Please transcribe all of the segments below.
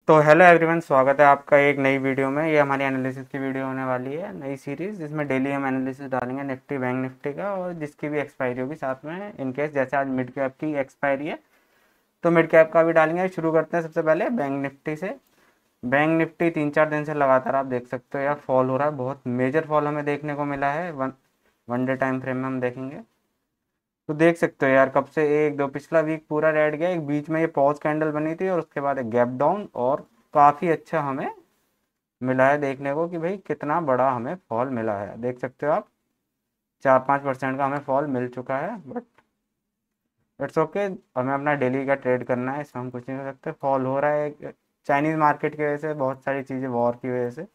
तो hello everyone, स्वागत है आपका एक नई वीडियो में। ये हमारी एनालिसिस की वीडियो होने वाली है, नई सीरीज जिसमें डेली हम एनालिसिस डालेंगे निफ्टी बैंक निफ्टी का, और जिसकी भी एक्सपायरी होगी साथ में। इन केस जैसे आज मिड कैप की एक्सपायरी है तो मिड कैप का भी डालेंगे। शुरू करते हैं सबसे पहले बैंक निफ्टी से। बैंक निफ्टी 3-4 दिन से लगातार आप देख सकते हो यार फॉल हो रहा है, बहुत मेजर फॉल हमें देखने को मिला है। वन डे टाइम फ्रेम में हम देखेंगे तो देख सकते हो यार कब से एक दो पिछला वीक पूरा रेड गया, एक बीच में ये पॉज कैंडल बनी थी और उसके बाद एक गैप डाउन, और काफ़ी अच्छा हमें मिला है देखने को कि भाई कितना बड़ा हमें फॉल मिला है। देख सकते हो आप 4-5% का हमें फॉल मिल चुका है, बट इट्स ओके। हमें अपना डेली का ट्रेड करना है, इसमें हम कुछ नहीं कर सकते। फॉल हो रहा है चाइनीज़ मार्केट की वजह से, बहुत सारी चीज़ें वॉर की वजह से,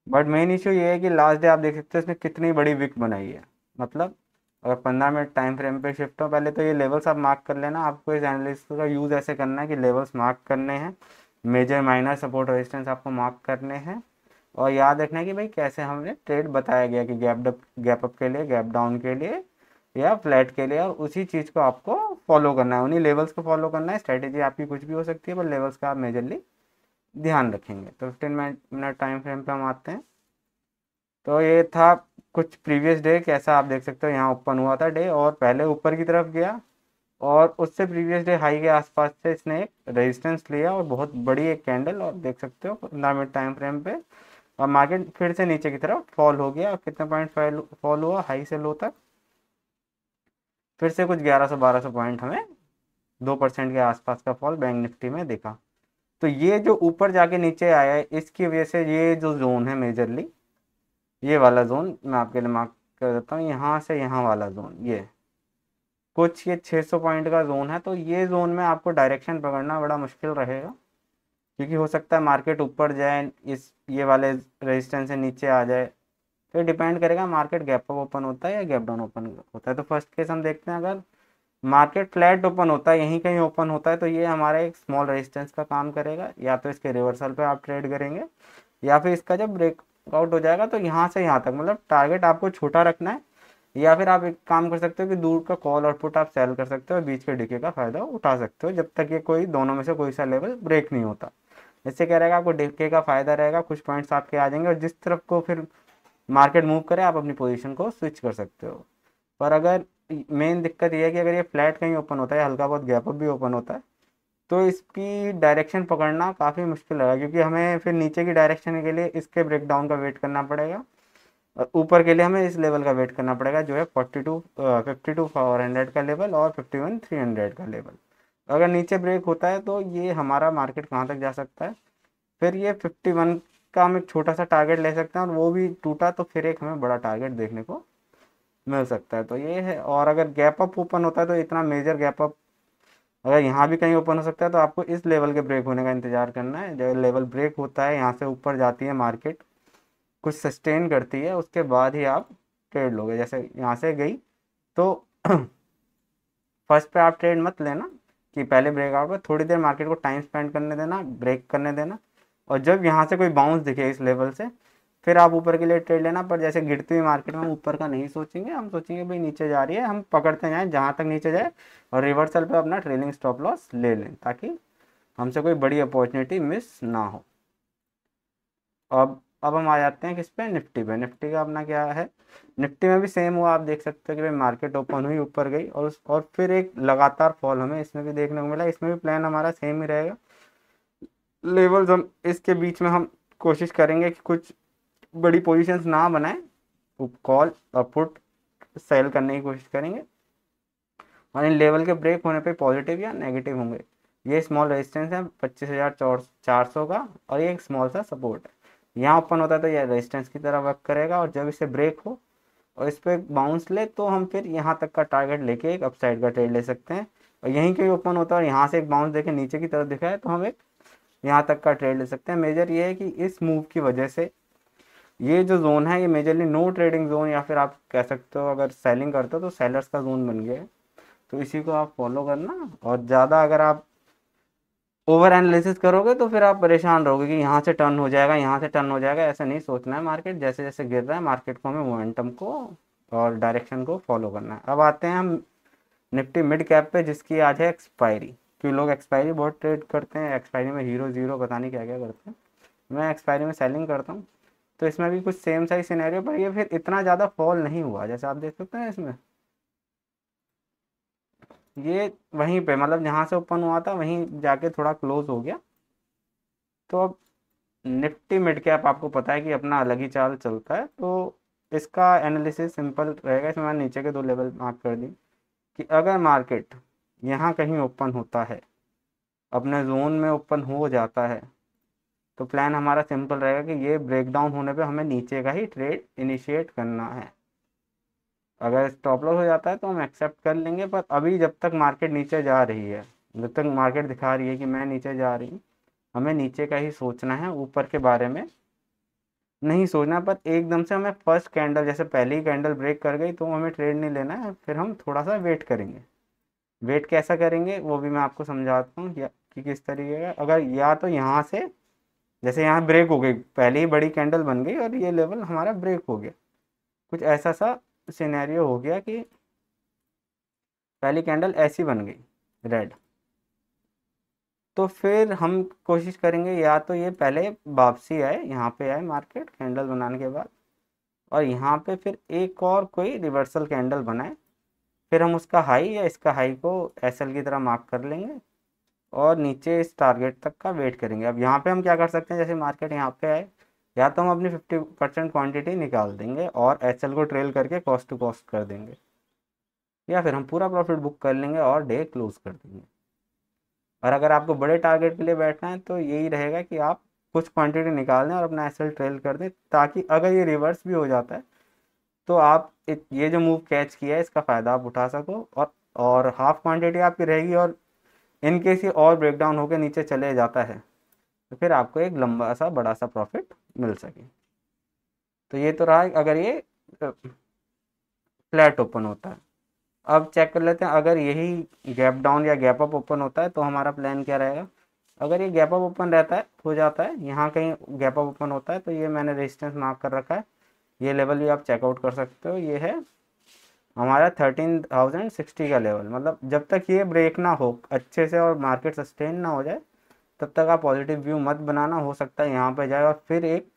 बट मेन इशू ये है कि लास्ट डे आप देख सकते हो इसने कितनी बड़ी विक बनाई है। मतलब अगर 15 मिनट टाइम फ्रेम पे शिफ्ट हो, पहले तो ये लेवल्स आप मार्क कर लेना। आपको इस एनालिसिस का यूज़ ऐसे करना है कि लेवल्स मार्क करने हैं, मेजर माइनर सपोर्ट रेजिस्टेंस आपको मार्क करने हैं, और याद रखना है कि भाई कैसे हमें ट्रेड बताया गया कि गैप अप के लिए, गैप डाउन के लिए या फ्लैट के लिए, और उसी चीज़ को आपको फॉलो करना है, उन्हीं लेवल्स को फॉलो करना है। स्ट्रैटेजी आपकी कुछ भी हो सकती है, पर लेवल्स का आप मेजरली ध्यान रखेंगे। तो 15 मिनट टाइम फ्रेम पे हम आते हैं। तो ये था कुछ प्रीवियस डे, कैसा आप देख सकते हो यहाँ ओपन हुआ था डे और पहले ऊपर की तरफ गया, और उससे प्रीवियस डे हाई के आसपास से इसने एक रेजिस्टेंस लिया और बहुत बड़ी एक कैंडल, और देख सकते हो 15 मिनट टाइम फ्रेम पे, और मार्केट फिर से नीचे की तरफ फॉल हो गया। और कितने पॉइंट फॉल हुआ हाई से लो तक, फिर से कुछ 1100-1200 पॉइंट हमें 2% के आसपास का फॉल बैंक निफ्टी में दिखा। तो ये जो ऊपर जाके नीचे आया है इसकी वजह से ये जो जोन है मेजरली, ये वाला जोन मैं आपके लिए मार्क कर देता हूँ, यहाँ से यहाँ वाला जोन, ये कुछ ये 600 पॉइंट का जोन है। तो ये जोन में आपको डायरेक्शन पकड़ना बड़ा मुश्किल रहेगा, क्योंकि हो सकता है मार्केट ऊपर जाए, इस ये वाले रेजिस्टेंस से नीचे आ जाए। तो ये डिपेंड करेगा मार्केट गैप अप ओपन होता है या गैप डाउन ओपन होता है। तो फर्स्ट केस हम देखते हैं, अगर मार्केट फ्लैट ओपन होता है, यहीं कहीं ओपन होता है, तो ये हमारा एक स्मॉल रेजिस्टेंस का काम करेगा। या तो इसके रिवर्सल पे आप ट्रेड करेंगे, या फिर इसका जब ब्रेकआउट हो जाएगा तो यहाँ से यहाँ तक, मतलब टारगेट आपको छोटा रखना है। या फिर आप एक काम कर सकते हो कि दूर का कॉल और पुट आप सेल कर सकते हो, बीच के डिके का फायदा उठा सकते हो, जब तक ये कोई दोनों में से कोई सा लेवल ब्रेक नहीं होता। इससे क्या रहेगा, आपको डिके का फायदा रहेगा, कुछ पॉइंट्स आपके आ जाएंगे, और जिस तरफ को फिर मार्केट मूव करे आप अपनी पोजीशन को स्विच कर सकते हो। पर अगर मेन दिक्कत ये है कि अगर ये फ्लैट कहीं ओपन होता है, हल्का बहुत गैप अप भी ओपन होता है, तो इसकी डायरेक्शन पकड़ना काफ़ी मुश्किल है, क्योंकि हमें फिर नीचे की डायरेक्शन के लिए इसके ब्रेकडाउन का वेट करना पड़ेगा, और ऊपर के लिए हमें इस लेवल का वेट करना पड़ेगा जो है 52-400 का लेवल और 51-300 का लेवल। अगर नीचे ब्रेक होता है तो ये हमारा मार्केट कहाँ तक जा सकता है, फिर ये 51 का हम एक छोटा सा टारगेट ले सकते हैं, और वो भी टूटा तो फिर एक हमें बड़ा टारगेट देखने को मिल सकता है। तो ये है। और अगर गैप अप ओपन होता है तो इतना मेजर गैप अप अगर यहाँ भी कहीं ओपन हो सकता है, तो आपको इस लेवल के ब्रेक होने का इंतजार करना है। जब लेवल ब्रेक होता है, यहाँ से ऊपर जाती है मार्केट, कुछ सस्टेन करती है, उसके बाद ही आप ट्रेड लोगे। जैसे यहाँ से गई तो फर्स्ट पे आप ट्रेड मत लेना, कि पहले ब्रेकआउट पे थोड़ी देर मार्केट को टाइम स्पेंड करने देना, ब्रेक करने देना, और जब यहाँ से कोई बाउंस दिखे इस लेवल से, फिर आप ऊपर के लिए ट्रेड लेना। पर जैसे गिरती हुई मार्केट में हम ऊपर का नहीं सोचेंगे, हम सोचेंगे भाई नीचे जा रही है, हम पकड़ते जाएँ जहाँ तक नीचे जाए, और रिवर्सल पे अपना ट्रेलिंग स्टॉप लॉस ले लें, ताकि हमसे कोई बड़ी अपॉर्चुनिटी मिस ना हो। अब हम आ जाते हैं किस पे, निफ्टी पे। निफ्टी का अपना क्या है, निफ्टी में भी सेम हुआ, आप देख सकते हो कि भाई मार्केट ओपन हुई, ऊपर गई, और फिर एक लगातार फॉल हमें इसमें भी देखने को मिला। इसमें भी प्लान हमारा सेम ही रहेगा, लेवल्स हम इसके बीच में हम कोशिश करेंगे कि कुछ बड़ी पोजीशंस ना बनाए, कॉल और पुट सेल करने की कोशिश करेंगे, और इन लेवल के ब्रेक होने पे पॉजिटिव या नेगेटिव होंगे। ये स्मॉल रेजिस्टेंस है 25,400 का, और ये एक स्मॉल सा सपोर्ट है। यहाँ ओपन होता है तो ये रेजिस्टेंस की तरह वर्क करेगा, और जब इसे ब्रेक हो और इस पर बाउंस ले, तो हम फिर यहाँ तक का टारगेट लेके एक अपसाइड का ट्रेड ले सकते हैं। और यहीं कहीं ओपन होता है और यहाँ से एक बाउंस देके नीचे की तरफ दिखा है, तो हम एक यहाँ तक का ट्रेड ले सकते हैं। मेजर ये है कि इस मूव की वजह से ये जो जोन है, ये मेजरली नो ट्रेडिंग जोन, या फिर आप कह सकते हो अगर सेलिंग करते हो तो सेलर्स का जोन बन गया है। तो इसी को आप फॉलो करना, और ज़्यादा अगर आप ओवर एनालिसिस करोगे तो फिर आप परेशान रहोगे कि यहाँ से टर्न हो जाएगा, यहाँ से टर्न हो जाएगा। ऐसा नहीं सोचना है, मार्केट जैसे जैसे गिर रहा है मार्केट को हमें मोमेंटम को और डायरेक्शन को फॉलो करना है। अब आते हैं हम निफ्टी मिड कैप पे, जिसकी आज है एक्सपायरी। कि लोग एक्सपायरी बहुत ट्रेड करते हैं, एक्सपायरी में हीरो ज़ीरो पता नहीं क्या क्या करते हैं, मैं एक्सपायरी में सेलिंग करता हूँ। तो इसमें भी कुछ सेम सा ही सिनेरियो, पर ये फिर इतना ज़्यादा फॉल नहीं हुआ जैसे आप देख सकते हैं इसमें। ये वहीं पे मतलब जहाँ से ओपन हुआ था वहीं जाके थोड़ा क्लोज हो गया। तो अब निफ्टी मिड कैप आपको पता है कि अपना अलग ही चाल चलता है, तो इसका एनालिसिस सिंपल रहेगा। इसमें मैंने नीचे के 2 लेवल मार्क कर दी कि अगर मार्केट यहाँ कहीं ओपन होता है, अपने जोन में ओपन हो जाता है, तो प्लान हमारा सिंपल रहेगा कि ये ब्रेकडाउन होने पे हमें नीचे का ही ट्रेड इनिशिएट करना है। अगर स्टॉप लॉस हो जाता है तो हम एक्सेप्ट कर लेंगे, पर अभी जब तक मार्केट नीचे जा रही है, जब तक मार्केट दिखा रही है कि मैं नीचे जा रही हूँ, हमें नीचे का ही सोचना है, ऊपर के बारे में नहीं सोचना। पर एकदम से हमें फर्स्ट कैंडल जैसे पहली कैंडल ब्रेक कर गई तो हमें ट्रेड नहीं लेना है, फिर हम थोड़ा सा वेट करेंगे। वेट कैसा करेंगे वो भी मैं आपको समझाता हूँ कि किस तरीके का। अगर या तो यहाँ से जैसे यहाँ ब्रेक हो गई, पहले ही बड़ी कैंडल बन गई और ये लेवल हमारा ब्रेक हो गया, कुछ ऐसा सा सिनेरियो हो गया कि पहली कैंडल ऐसी बन गई रेड, तो फिर हम कोशिश करेंगे या तो ये पहले वापसी आए, यहाँ पे आए मार्केट कैंडल बनाने के बाद, और यहाँ पे फिर एक और कोई रिवर्सल कैंडल बनाए, फिर हम उसका हाई या इसका हाई को एसएल की तरह मार्क कर लेंगे और नीचे इस टारगेट तक का वेट करेंगे। अब यहाँ पे हम क्या कर सकते हैं, जैसे मार्केट यहाँ पे आए, या तो हम अपनी 50% क्वांटिटी निकाल देंगे और एसएल को ट्रेल करके कॉस्ट टू कॉस्ट कर देंगे, या फिर हम पूरा प्रॉफिट बुक कर लेंगे और डे क्लोज कर देंगे। और अगर आपको बड़े टारगेट के लिए बैठना है तो यही रहेगा कि आप कुछ क्वांटिटी निकाल दें और अपना एसएल ट्रेल कर दें, ताकि अगर ये रिवर्स भी हो जाता है तो आप ये जो मूव कैच किया है इसका फ़ायदा आप उठा सको, और हाफ क्वांटिटी आपकी रहेगी, और इन केस ये और ब्रेकडाउन होकर नीचे चले जाता है तो फिर आपको एक लंबा सा बड़ा सा प्रॉफिट मिल सके। तो ये तो रहा अगर ये फ्लैट ओपन होता है। अब चेक कर लेते हैं अगर यही गैप डाउन या गैप अप ओपन होता है तो हमारा प्लान क्या रहेगा। अगर ये गैप अप ओपन रहता है, हो जाता है, यहाँ कहीं गैप अप ओपन होता है, तो ये मैंने रेजिस्टेंस मार्क कर रखा है, ये लेवल भी आप चेकआउट कर सकते हो। ये है हमारा 13,060 का लेवल। मतलब जब तक ये ब्रेक ना हो अच्छे से और मार्केट सस्टेन ना हो जाए तब तक आप पॉजिटिव व्यू मत बनाना। हो सकता है यहाँ पे जाए और फिर एक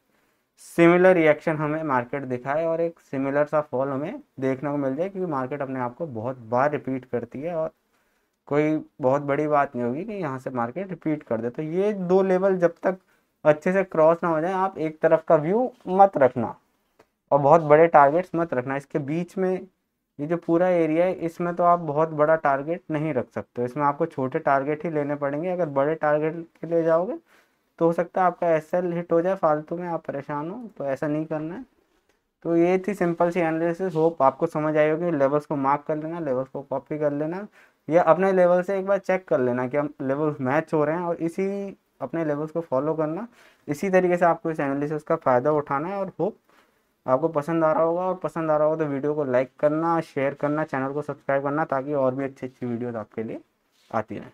सिमिलर रिएक्शन हमें मार्केट दिखाए और एक सिमिलर सा फॉल हमें देखने को मिल जाए, क्योंकि मार्केट अपने आप को बहुत बार रिपीट करती है और कोई बहुत बड़ी बात नहीं होगी कि यहाँ से मार्केट रिपीट कर दे। तो ये 2 लेवल जब तक अच्छे से क्रॉस ना हो जाए आप एक तरफ का व्यू मत रखना और बहुत बड़े टारगेट्स मत रखना। इसके बीच में ये जो पूरा एरिया है इसमें तो आप बहुत बड़ा टारगेट नहीं रख सकते, इसमें आपको छोटे टारगेट ही लेने पड़ेंगे। अगर बड़े टारगेट के लिए जाओगे तो हो सकता है आपका एसएल हिट हो जाए फालतू में, आप परेशान हो, तो ऐसा नहीं करना है। तो ये थी सिंपल सी एनालिसिस, होप आपको समझ आई होगी। लेवल्स को मार्क कर लेना, लेवल्स को कॉपी कर लेना, या अपने लेवल से एक बार चेक कर लेना कि हम लेवल्स मैच हो रहे हैं, और इसी अपने लेवल्स को फॉलो करना। इसी तरीके से आपको इस एनालिसिस का फ़ायदा उठाना है। और होप आपको पसंद आ रहा होगा, और पसंद आ रहा होगा तो वीडियो को लाइक करना, शेयर करना, चैनल को सब्सक्राइब करना, ताकि और भी अच्छी अच्छी वीडियोज़ आपके लिए आती रहें।